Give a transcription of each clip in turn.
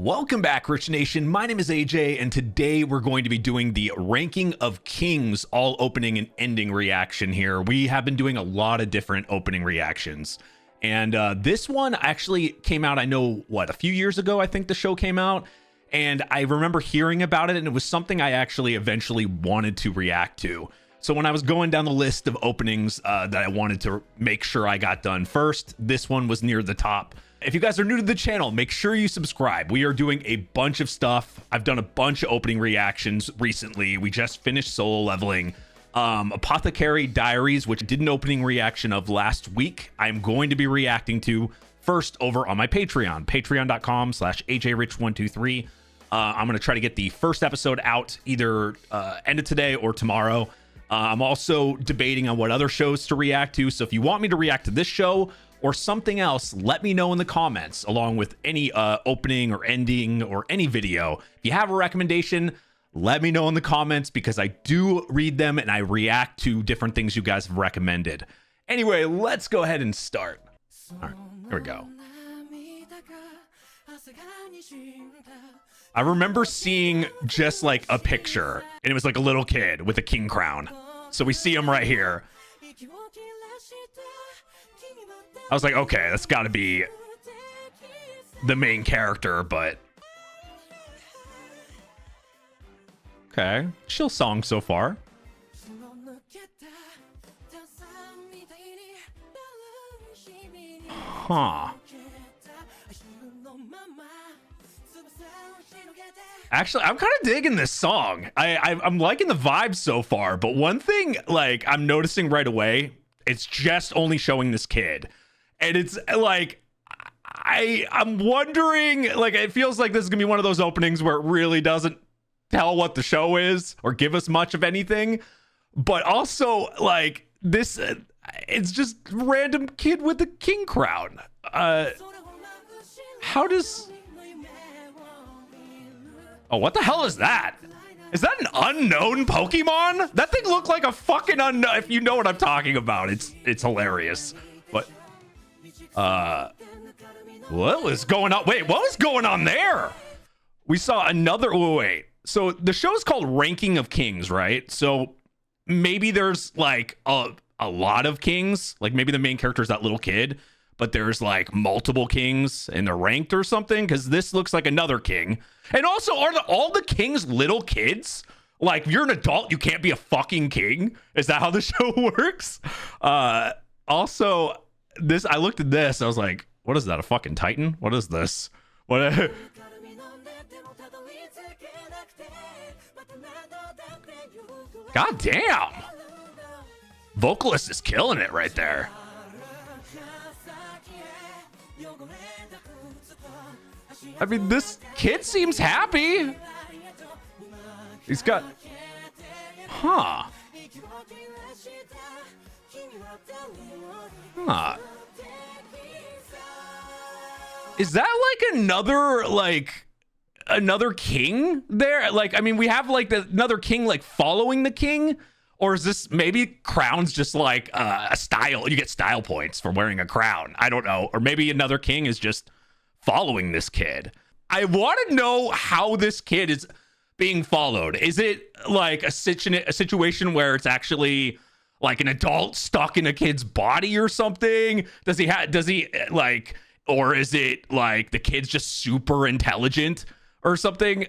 Welcome back, Rich Nation. My name is AJ, and today we're going to be doing the ranking of kings, all opening and ending reaction here. We have been doing a lot of different opening reactions, and this one actually came out, I know, a few years ago, I think the show came out, and I remember hearing about it, and it was something I actually eventually wanted to react to. So when I was going down the list of openings that I wanted to make sure I got done first, this one was near the top. If you guys are new to the channel, make sure you subscribe. We are doing a bunch of stuff. I've done a bunch of opening reactions recently. We just finished solo leveling Apothecary Diaries, which did an opening reaction of last week. I'm going to be reacting to first over on my Patreon, patreon.com/ajrich123. I'm going to try to get the first episode out either end of today or tomorrow. I'm also debating on what other shows to react to. So if you want me to react to this show or something else, let me know in the comments, along with any opening or ending or any video. If you have a recommendation, let me know in the comments, because I do read them and I react to different things you guys have recommended. Anyway, let's go ahead and start. All right, here we go. I remember seeing just like a picture, and it was like a little kid with a king crown. So we see him right here. I was like, okay, that's got to be the main character, but okay, chill song so far. Huh. Actually, I'm kind of digging this song. I'm liking the vibe so far, but one thing like I'm noticing right away, it's just only showing this kid. And it's like, I'm wondering, like, it feels like this is gonna be one of those openings where it really doesn't tell what the show is or give us much of anything. But also, like, this, it's just random kid with a king crown. How does... Oh, what the hell is that? Is that an unknown Pokemon? That thing looked like a fucking unknown. If you know what I'm talking about, it's hilarious. But what was going on? Wait, what was going on there? We saw another. Wait. So the show's called Ranking of Kings, right? So maybe there's like a lot of kings. Like maybe the main character is that little kid, but there's like multiple kings and they're ranked or something, because this looks like another king. And also, are all the kings little kids? Like, if you're an adult, you can't be a fucking king? Is that how the show works? Also, this, I looked at this, I was like, what is that, a fucking Titan? What is this? What? God damn! Vocalist is killing it right there. I mean, this kid seems happy. He's got... Huh. Huh. Is that like another king there? Like, I mean, we have like another king like following the king? Or is this maybe crown's just like a style? You get style points for wearing a crown. I don't know. Or maybe another king is just following this kid. I want to know how this kid is being followed. Is it like a situation where it's actually like an adult stuck in a kid's body or something? Does he like, or is it like the kid's just super intelligent or something?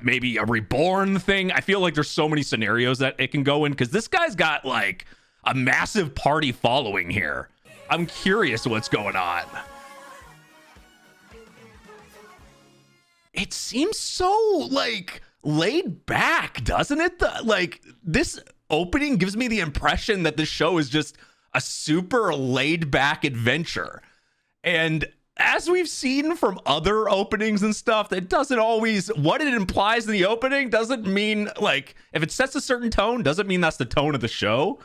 Maybe a reborn thing. I feel like there's so many scenarios that it can go in, because this guy's got like a massive party following here. I'm curious what's going on. It seems so like laid back, doesn't it? Like, this opening gives me the impression that this show is just a super laid back adventure. And as we've seen from other openings and stuff, that doesn't always, what it implies in the opening doesn't mean, like, if it sets a certain tone, doesn't mean that's the tone of the show.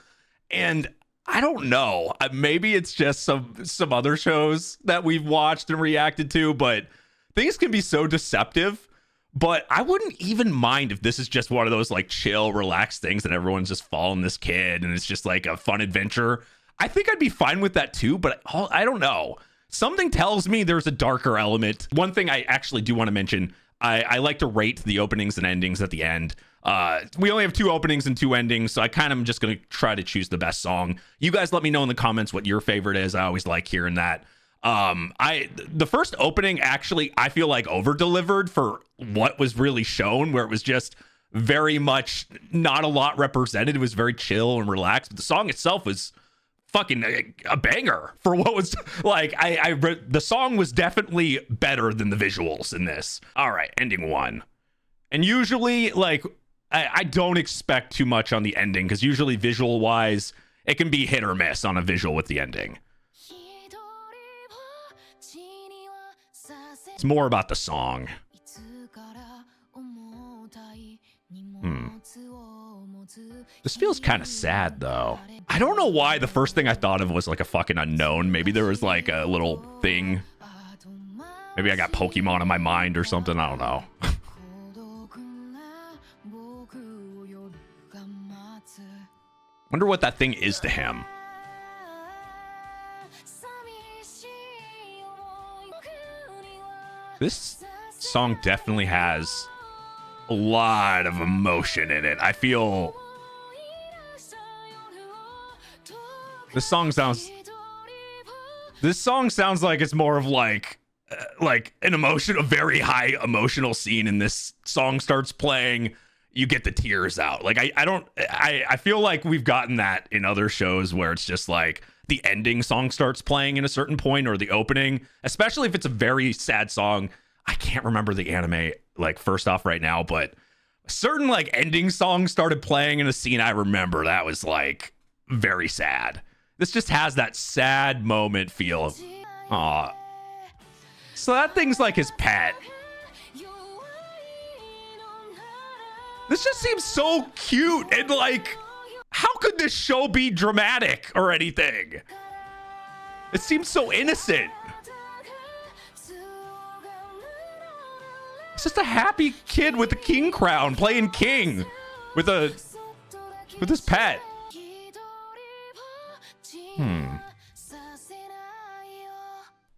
And I don't know, maybe it's just some other shows that we've watched and reacted to, but things can be so deceptive. But I wouldn't even mind if this is just one of those like chill, relaxed things that everyone's just following this kid and it's just like a fun adventure. I think I'd be fine with that too, but I don't know. something tells me there's a darker element. One thing I actually do want to mention, I like to rate the openings and endings at the end. We only have 2 openings and 2 endings, so I kind of am just going to try to choose the best song. You guys let me know in the comments what your favorite is. I always like hearing that. The first opening, actually, I feel like over-delivered for what was really shown, where it was just very much not a lot represented. It was very chill and relaxed, but the song itself was fucking a banger for what was like. The song was definitely better than the visuals in this. All right, ending 1. And usually, like, I don't expect too much on the ending, because usually visual wise it can be hit or miss on a visual with the ending. It's more about the song. This feels kind of sad though. I don't know why the first thing I thought of was like a fucking unknown. Maybe there was like a little thing. Maybe I got Pokemon in my mind or something. I don't know. Wonder what that thing is to him. This song definitely has a lot of emotion in it. I feel this song sounds like it's more of like an emotion, a very high emotional scene, and this song starts playing, you get the tears out. Like I feel like we've gotten that in other shows where it's just like the ending song starts playing in a certain point, or the opening, especially if it's a very sad song. I can't remember the anime like first off right now, but a certain like ending song started playing in a scene I remember that was like very sad. This just has that sad moment feel. Aw. So that thing's like his pet. This just seems so cute, and like, how could this show be dramatic or anything? It seems so innocent. It's just a happy kid with a king crown playing king with his pet.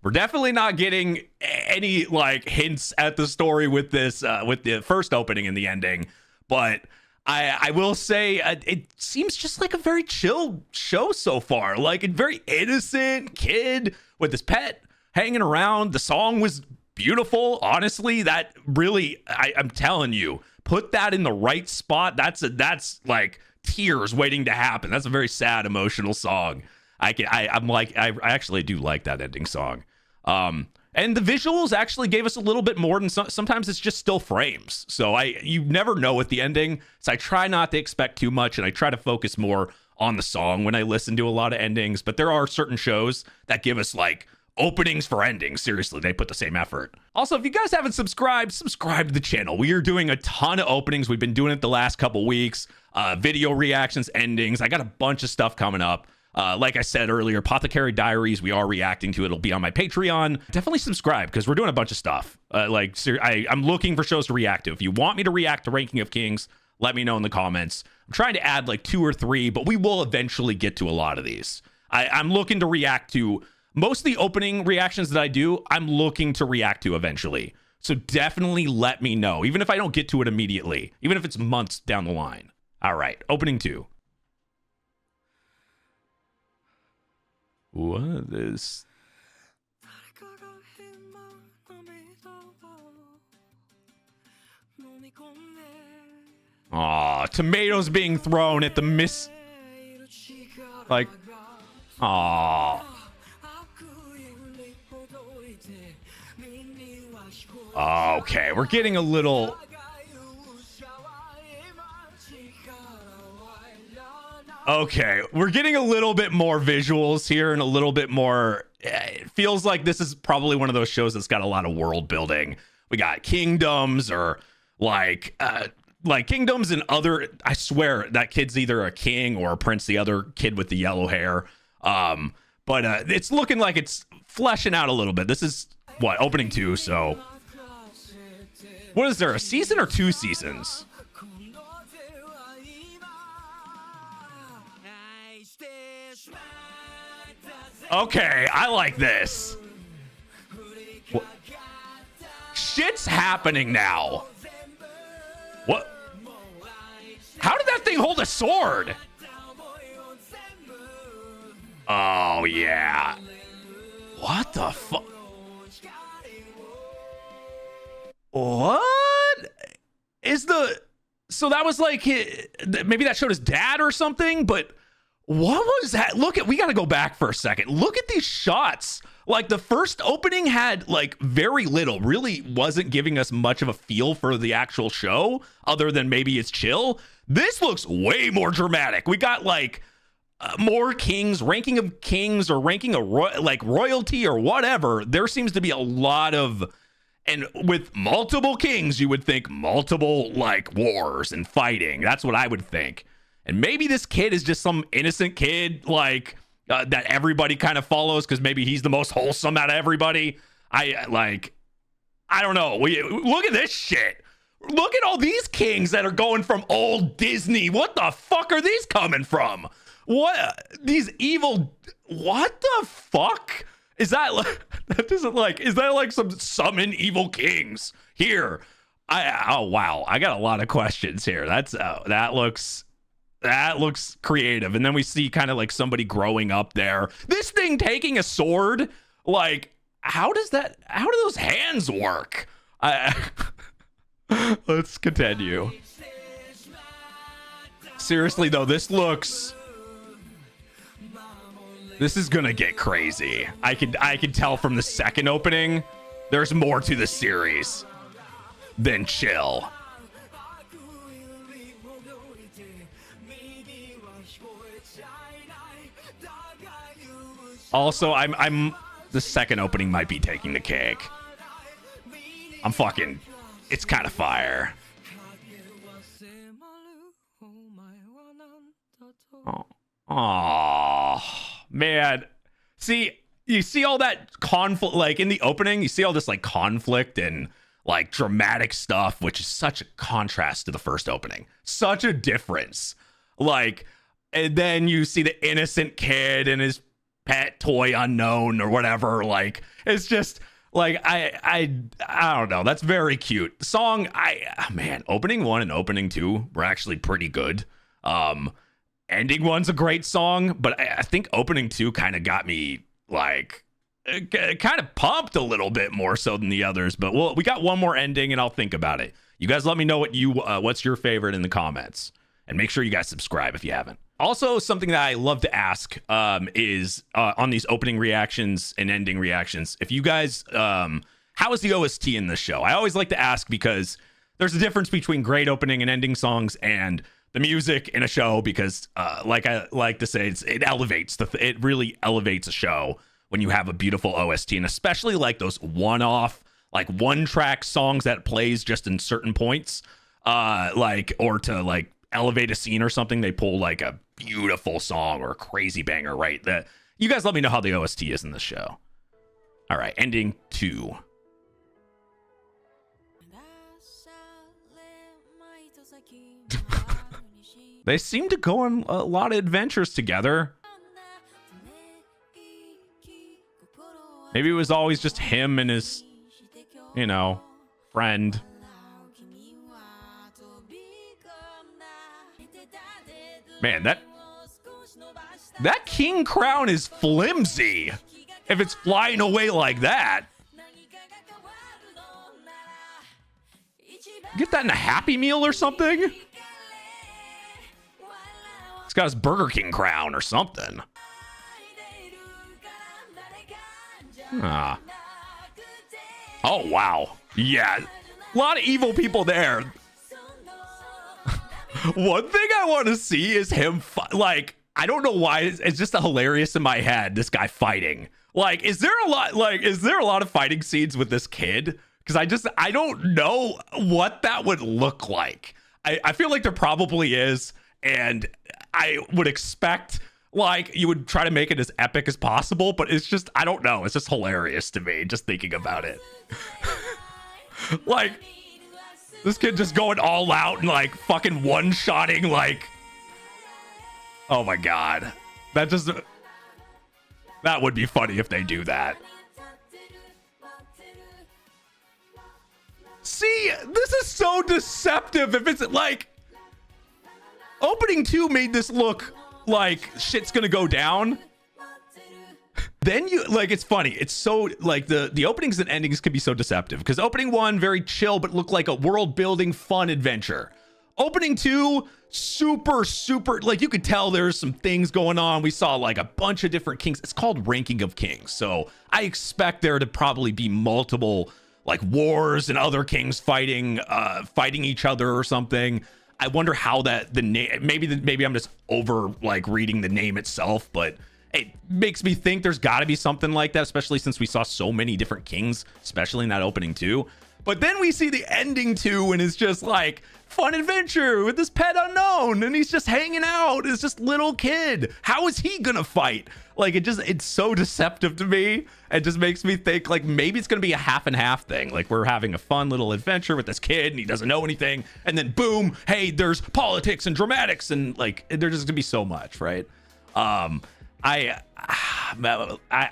We're definitely not getting any like hints at the story with this with the first opening and the ending, but I will say it seems just like a very chill show so far. Like a very innocent kid with his pet hanging around. The song was beautiful. Honestly, that really, I'm telling you, put that in the right spot. That's like tears waiting to happen. That's a very sad, emotional song. I actually do like that ending song. And the visuals actually gave us a little bit more than sometimes it's just still frames. So you never know with the ending. So I try not to expect too much, and I try to focus more on the song when I listen to a lot of endings. But there are certain shows that give us like openings for endings. Seriously, they put the same effort. Also, if you guys haven't subscribed to the channel. We are doing a ton of openings. We've been doing it the last couple weeks. Video reactions, endings. I got a bunch of stuff coming up. Like I said earlier, Apothecary Diaries, we are reacting to. It'll be on my Patreon. Definitely subscribe, because we're doing a bunch of stuff. I'm looking for shows to react to. If you want me to react to Ranking of Kings, let me know in the comments. I'm trying to add like 2 or 3, but we will eventually get to a lot of these. I'm looking to react to most of the opening reactions that I do. I'm looking to react to eventually. So definitely let me know, even if I don't get to it immediately, even if it's months down the line. All right, opening 2. What is... Aw, tomatoes being thrown at the miss... Like... Aw. Okay, we're getting a little... Okay, we're getting a little bit more visuals here and a little bit more... It feels like this is probably one of those shows that's got a lot of world building. We got kingdoms, or like kingdoms and other... I swear that kid's either a king or a prince, the other kid with the yellow hair. But it's looking like it's fleshing out a little bit. This is, what, opening 2, so... What is there, a season or 2 seasons? Okay, I like this. shit's happening now? What? How did that thing hold a sword? Oh, yeah. What the fuck? What? Is the... So that was like... Maybe that showed his dad or something, but... What was that? Look at... We gotta go back for a second. Look at these shots. Like, the first opening had, like, very little. Really wasn't giving us much of a feel for the actual show, other than maybe it's chill. This looks way more dramatic. We got, like... more kings, ranking of kings, or ranking of royalty or whatever. There seems to be a lot of, and with multiple kings, you would think multiple like wars and fighting. That's what I would think. And maybe this kid is just some innocent kid like that everybody kind of follows because maybe he's the most wholesome out of everybody. I don't know. Look at this shit. Look at all these kings that are going from old Disney. What the fuck are these coming from? What these evil? What the fuck is that? That doesn't like. Is that like some summon evil kings here? Oh wow, I got a lot of questions here. That looks creative. And then we see kind of like somebody growing up there. This thing taking a sword. Like how do those hands work? Let's continue. Seriously though, this is gonna get crazy. I could tell from the second opening, there's more to the series than chill. Also, I'm the second opening might be taking the cake. It's kind of fire. Oh, man. See, you see all that conflict, like in the opening, you see all this like conflict and like dramatic stuff, which is such a contrast to the first opening. Such a difference. Like, and then you see the innocent kid and his pet toy unknown or whatever. Like, it's just like, I don't know. That's very cute. The song, man, opening 1 and opening 2 were actually pretty good. Ending 1's a great song, but I think opening 2 kind of got me like kind of pumped a little bit more so than the others. But we got one more ending and I'll think about it. You guys let me know what's your favorite in the comments, and make sure you guys subscribe if you haven't. Also, something that I love to ask is on these opening reactions and ending reactions, if you guys, how is the OST in this show? I always like to ask because there's a difference between great opening and ending songs and the music in a show, because like I like to say, it really elevates a show when you have a beautiful OST, and especially like those one-off, like one-track songs that plays just in certain points, or to like elevate a scene or something. They pull like a beautiful song or a crazy banger, right? That you guys let me know how the OST is in this show. All right, ending 2. They seem to go on a lot of adventures together. Maybe it was always just him and his, friend. Man, that king crown is flimsy if it's flying away like that. Get that in a Happy Meal or something? It's got his Burger King crown or something. Oh, wow. Yeah. A lot of evil people there. One thing I want to see is him, I don't know why. It's just hilarious in my head, this guy fighting. Like, is there a lot of fighting scenes with this kid? Because I don't know what that would look like. I feel like there probably is. And I would expect, like, you would try to make it as epic as possible. But it's just, I don't know. It's just hilarious to me, just thinking about it. Like, this kid just going all out and, like, fucking one-shotting, like... Oh, my God. That would be funny if they do that. See, this is so deceptive. If it's like opening 2 made this look like shit's gonna go down. Then you like, it's funny. It's so like the openings and endings can be so deceptive because opening 1 very chill but looked like a world building fun adventure. Opening 2 super like you could tell there's some things going on. We saw like a bunch of different kings. It's called Ranking of Kings, so I expect there to probably be multiple like wars and other kings fighting each other or something. I wonder how that the name, maybe I'm just over like reading the name itself, but it makes me think there's got to be something like that, especially since we saw so many different kings, especially in that opening 2. But then we see the ending 2 and it's just like fun adventure with this pet unknown and he's just hanging out. It's just little kid. How is he gonna fight? Like it's so deceptive to me. It just makes me think like maybe it's gonna be a half and half thing. Like we're having a fun little adventure with this kid and he doesn't know anything, and then boom, hey, there's politics and dramatics and like there's just gonna be so much, right? I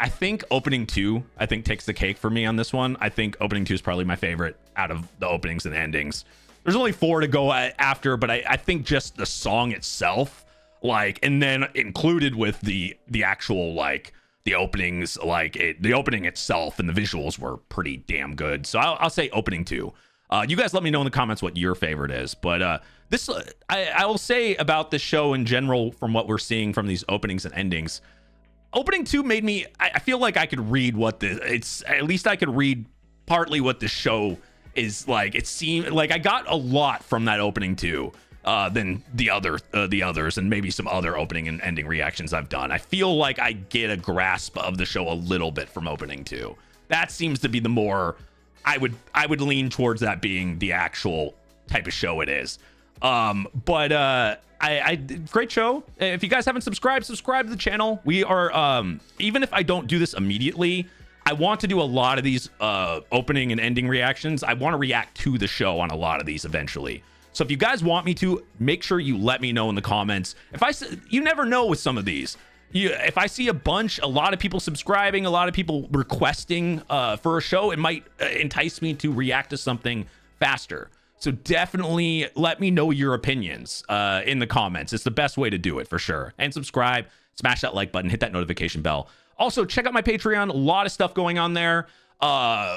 think opening 2 I think takes the cake for me on this one. I think opening 2 is probably my favorite out of the openings and endings. There's only 4 to go after, but I think just the song itself, like, and then included with the actual like the openings, like the opening itself and the visuals were pretty damn good. So I'll say opening 2. You guys let me know in the comments what your favorite is, but this I will say about the show in general from what we're seeing from these openings and endings. Opening 2 made me, I feel like I could read what at least I could read partly what the show is like. It seemed like I got a lot from that opening 2 than the others and maybe some other opening and ending reactions I've done. I feel like I get a grasp of the show a little bit from opening 2. That seems to be the more I would lean towards that being the actual type of show it is. But I great show. If you guys haven't subscribed to the channel. We are even if I don't do this immediately, I want to do a lot of these opening and ending reactions. I want to react to the show on a lot of these eventually. So if you guys want me to, make sure you let me know in the comments. You never know with some of these. If I see a lot of people subscribing, a lot of people requesting for a show, it might entice me to react to something faster. So definitely let me know your opinions in the comments. It's the best way to do it for sure. And subscribe, smash that like button, hit that notification bell. Also, check out my Patreon. A lot of stuff going on there.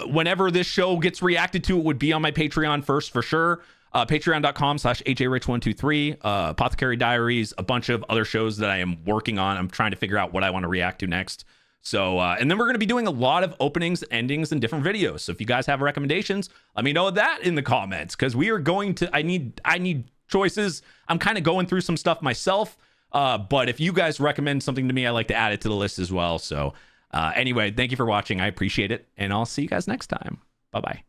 Whenever this show gets reacted to, it would be on my Patreon first for sure. Patreon.com/ajrich123, Apothecary Diaries, a bunch of other shows that I am working on. I'm trying to figure out what I want to react to next. So, and then we're going to be doing a lot of openings, endings, and different videos. So if you guys have recommendations, let me know that in the comments, because we are going to, I need choices. I'm kind of going through some stuff myself. But if you guys recommend something to me, I like to add it to the list as well. So anyway, thank you for watching. I appreciate it. And I'll see you guys next time. Bye-bye.